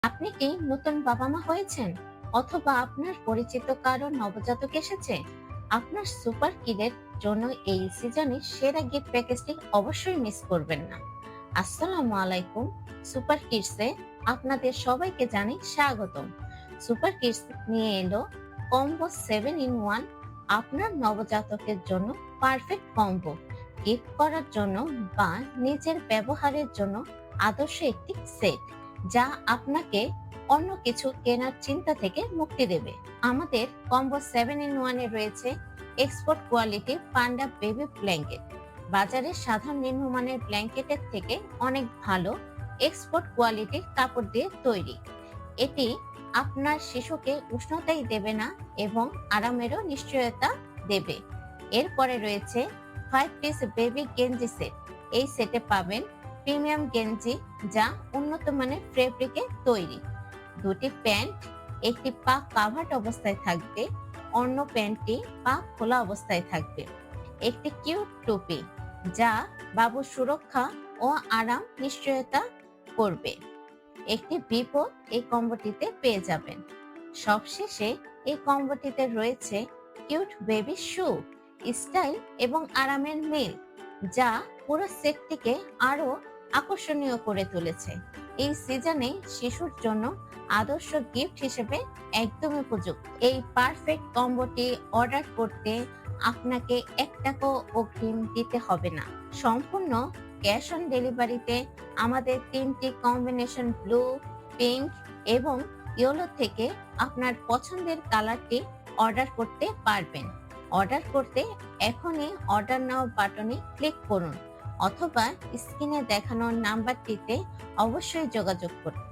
আপনি কি নতুন বাবা-মা হয়েছেন? অথবা আপনার পরিচিত কারো নবজাতক এসেছে? আপনার সুপার কিডের জন্য এই সিজনে সেরা গিফট প্যাকেজটি অবশ্যই মিস করবেন না। আসসালামু আলাইকুম। সুপার কিডসে আপনাদের সবাইকে জানাই স্বাগতম। সুপার কিডস নিয়ে এলো কম্বো 7 ইন 1 আপনার নবজাতকের জন্য পারফেক্ট কম্বো। গিফট করার জন্য বা নিজের ব্যবহারের জন্য আদর্শ একটি সেট যা আপনাকে অন্য কিছু কেনার চিন্তা থেকে মুক্তি দেবে। আমাদের কম্বো 7 ইন 1 এ রয়েছে এক্সপোর্ট কোয়ালিটির পান্ডা বেবি ব্ল্যাঙ্কেট। বাজারের সাধারণ নিম্নমানের ব্ল্যাঙ্কেটের থেকে অনেক ভালো এক্সপোর্ট কোয়ালিটির কাপড় দিয়ে তৈরি। এটি আপনার শিশুকে উষ্ণতাই দেবে না এবং আরামেরও নিশ্চয়তা দেবে। এরপরে রয়েছে 5 পিস বেবি গেঞ্জি সেট। এই সেটে পাবেন প্রিমিয়াম গেঞ্জি যা উন্নত মানের ফেব্রিকে তৈরি। দুটি প্যান্ট, একটি পা কাভার্ড অবস্থায় থাকবে, অন্য প্যান্টটি পা খোলা অবস্থায় থাকবে। একটি কিউট টুপি যা বাবুর সুরক্ষা ও আরাম নিশ্চয়তা করবে। একটি বিপো এই কম্বোটিতে পেয়ে যাবেন। সবশেষে এই কম্বোটিতে রয়েছে কিউট বেবি শু, স্টাইল এবং আরামের মিল যা পুরো সেটটিকে আরো আকর্ষণীয় করে তুলেছে। এই সিজনে শিশুর জন্য আদর্শ গিফট হিসেবে একদম উপযুক্ত। এই পারফেক্ট কম্বোটি অর্ডার করতে আপনাকে 1 টাকাও অগ্রিম দিতে হবে না। সম্পূর্ণ ক্যাশ অন ডেলিভারিতে আমাদের 3টি কম্বিনেশন ব্লু, পিঙ্ক এবং ইয়েলো থেকে আপনার পছন্দের কালারটি অর্ডার করতে পারবেন। অর্ডার করতে এখনই অর্ডার নাও বাটনে ক্লিক করুন অথবা স্ক্রিনে দেখানো নাম্বারটিতে অবশ্যই যোগাযোগ করুন।